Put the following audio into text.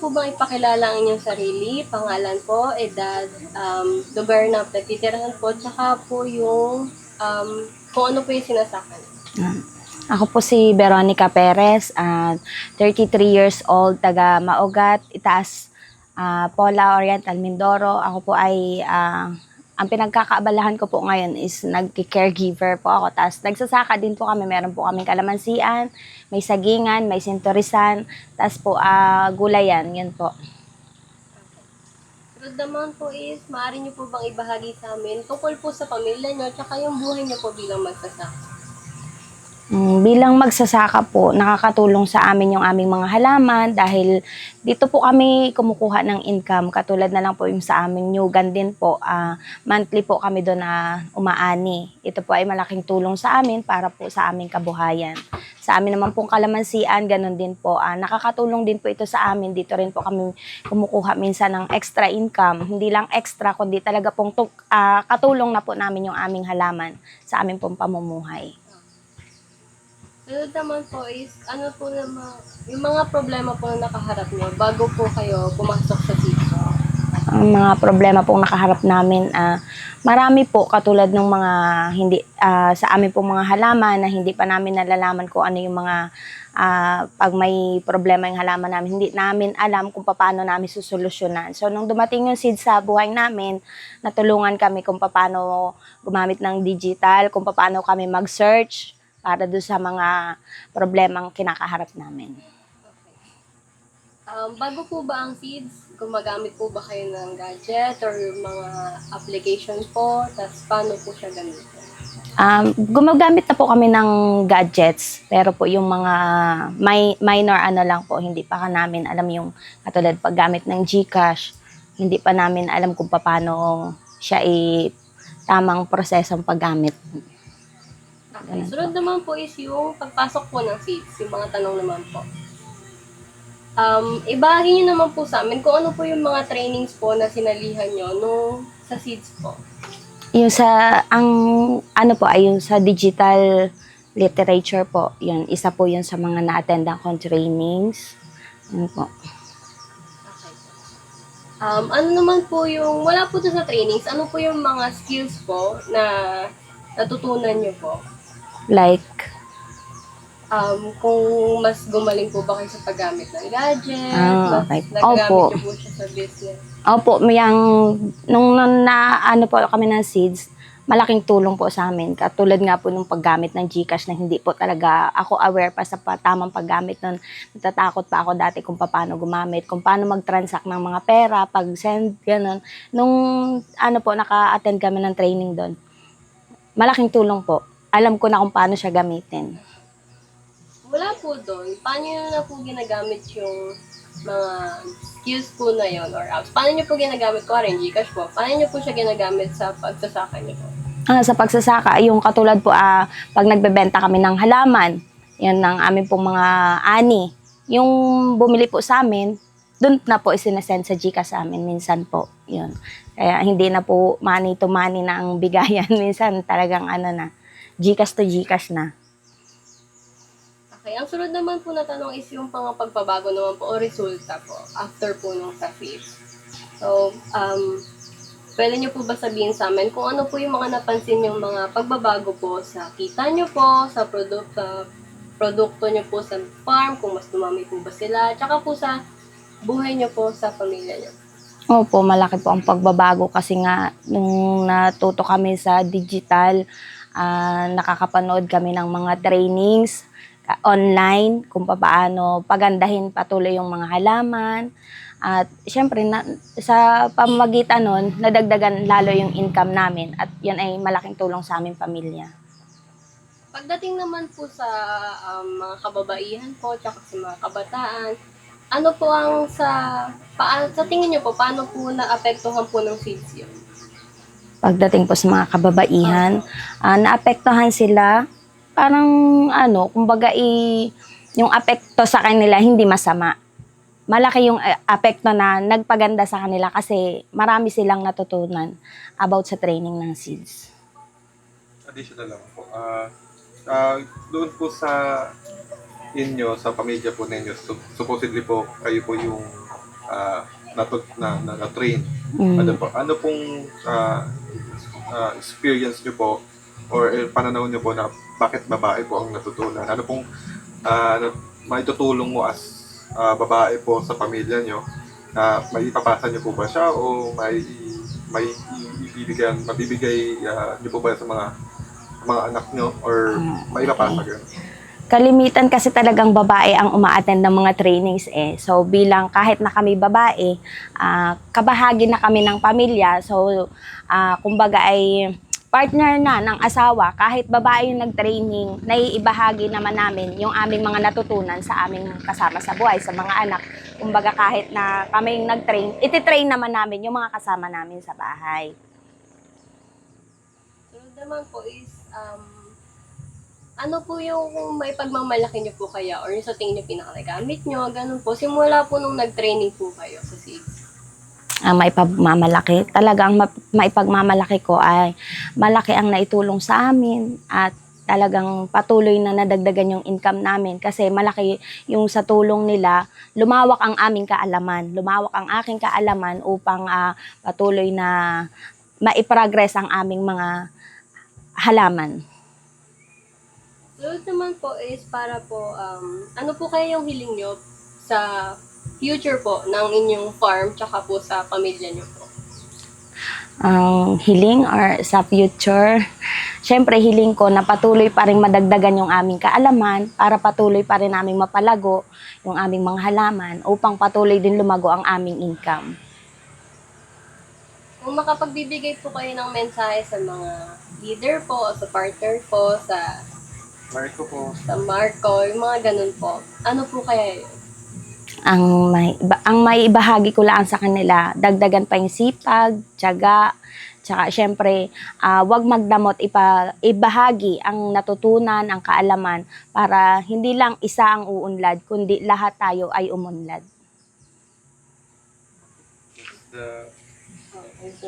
po bang ipakilala ang inyong sarili, pangalan po, edad, lugar na natitirahan po, tsaka po yung kung ano po yung sinasakal? Ako po si Veronica Perez, 33 years old, taga Maugat, Itaas, Pola, Oriental, Mindoro. Ako po ay, ang pinagkakaabalahan ko po ngayon is nag-caregiver po ako. Tapos nagsasaka din po kami, meron po kaming kalamansian, may sagingan, may sinturisan, tapos po gulayan, yun po. Sunod naman po is, maaari niyo po bang ibahagi sa amin tungkol po sa pamilya niyo, tsaka yung buhay niyo po bilang magsasaka? Bilang magsasaka po, nakakatulong sa amin yung aming mga halaman dahil dito po kami kumukuha ng income. Katulad na lang po yung sa amin Nyugan din po, monthly po kami doon na umaani. Ito po ay malaking tulong sa amin para po sa aming kabuhayan. Sa amin naman pong kalamansian, ganun din po. Nakakatulong din po ito sa amin. Dito rin po kami kumukuha minsan ng extra income. Hindi lang extra, kundi talaga pong katulong na po namin yung aming halaman sa aming pong pamumuhay. Sunod naman po is, ano po naman, yung mga problema po na nakaharap niyo bago po kayo pumasok sa sitio? Ang mga problema pong nakaharap namin, marami po katulad ng mga hindi sa amin pong mga halaman na hindi pa namin nalalaman kung ano yung mga pag may problema yung halaman namin, hindi namin alam kung paano namin susolusyonan. So nung dumating yung seed sa buhay namin, natulungan kami kung paano gumamit ng digital, kung paano kami mag-search para doon sa mga problemang kinakaharap namin. Bago po ba ang seeds, gumagamit po ba kayo ng gadget or yung mga application po? Tapos paano po siya gamitin? Gumagamit na po kami ng gadgets, pero po yung mga minor ano lang po, hindi pa namin alam yung katulad paggamit ng GCash, hindi pa namin alam kung paano siya tamang prosesong paggamit. Okay. Sunod naman po is yung pagpasok po ng seeds, yung mga tanong naman po. Ibahin nyo naman po sa amin kung ano po yung mga trainings po na sinalihan nyo nung sa seeds po. Yung ano po ay yung sa digital literature po, yun, isa po yun sa mga na-attendan kong trainings. Yun po. Okay. Ano naman po yung, wala po sa trainings, ano po yung mga skills po na natutunan nyo po? Like, kung mas gumaling po ba kayo sa paggamit ng gadget, okay. mas nagagamit Opo. nyo po siya sa business? Opo, nung ano po kami ng seeds, malaking tulong po sa amin. Katulad nga po nung paggamit ng GCash na hindi po talaga ako aware pa sa tamang paggamit nun. Natatakot pa ako dati kung paano gumamit, kung paano mag-transact ng mga pera, pag-send, gano'n. Nung ano po, naka-attend kami ng training doon, malaking tulong po. Alam ko na kung paano siya gamitin. Wala po doon. Paano nyo na po ginagamit yung mga skills po na yon or apps? Paano nyo po ginagamit ko rin GCash po? Paano nyo po siya ginagamit sa pagsasaka nyo po? Sa pagsasaka, yung katulad po, pag nagbebenta kami ng halaman, yan ang aming pong mga ani. Yung bumili po sa amin, doon na po isinesend sa GCash sa amin minsan po. Yun. Kaya hindi na po money to money na ang bigayan. Minsan talagang ano na, GCash to GCash na. Okay, ang sunod naman po na tanong is yung pagpabago naman po o resulta po after po nung sa feed. So, pwede nyo po ba sabihin sa amin kung ano po yung mga napansin yung mga pagbabago po sa kita nyo po, sa produkto nyo po sa farm, kung mas dumami po ba sila, tsaka po sa buhay nyo po sa pamilya nyo? Opo, malaki po ang pagbabago kasi nga nung natuto kami sa digital, nakakapanood kami ng mga trainings online kung paano pagandahin patuloy yung mga halaman. At syempre, sa pamamagitan nun, nadagdagan lalo yung income namin at yan ay malaking tulong sa aming pamilya. Pagdating naman po sa mga kababaihan po, tsaka sa mga kabataan, ano po ang sa tingin nyo po, paano po naapektuhan po ng seeds yun? Pagdating po sa mga kababaihan, naapektuhan sila, parang kumbaga yung apekto sa kanila hindi masama. Malaki yung apekto na nagpaganda sa kanila kasi marami silang natutunan about sa training ng seeds. Additional lang po. Doon po sa inyo, sa pamilya po ninyo, supposedly po kayo po yung na-train. Mm. Ano pong experience niyo po or pananaw niyo po na bakit babae po ang natutunan? Ano pong maitutulong mo as babae po sa pamilya niyo na may ipapasa niyo po ba siya o may mabibigay niyo po ba sa mga anak niyo or may ipapasa ganun? Kalimitan kasi talagang babae ang uma-attend ng mga trainings eh. So bilang kahit na kami babae, kabahagi na kami ng pamilya. So kumbaga ay partner na ng asawa. Kahit babae yung nag-training, naiibahagi naman namin yung aming mga natutunan sa aming kasama sa buhay, sa mga anak. Kumbaga kahit na kami yung nag-train, ititrain naman namin yung mga kasama namin sa bahay. Sunod naman po is, ano po yung may pagmamalaki niyo po kaya or yung sa tingin niyo pinakanagamit niyo, ganun po. Simula po nung nag-training po kayo sa SIGS. Maipagmamalaki. Talagang maipagmamalaki ko ay malaki ang naitulong sa amin at talagang patuloy na nadagdagan yung income namin kasi malaki yung sa tulong nila, lumawak ang aming kaalaman, lumawak ang aking kaalaman upang patuloy na maiprogress ang aming mga halaman. Sunod naman po is para po, ano po kaya yung hiling niyo sa future po ng inyong farm tsaka po sa pamilya niyo po? Ang hiling or sa future, syempre hiling ko na patuloy pa rin madagdagan yung aming kaalaman para patuloy pa rin naming mapalago yung aming mga halaman upang patuloy din lumago ang aming income. Kung makapagbibigay po kayo ng mensahe sa mga leader po, sa partner po, sa Marco po. Marco, yung mga ganun po, ano po kaya yun? Ang may ibahagi ko lang sa kanila, dagdagan pa yung sipag, tiyaga, tsaka syempre, wag magdamot, ibahagi ang natutunan, ang kaalaman, para hindi lang isa ang uunlad, kundi lahat tayo ay umunlad. The Okay, so,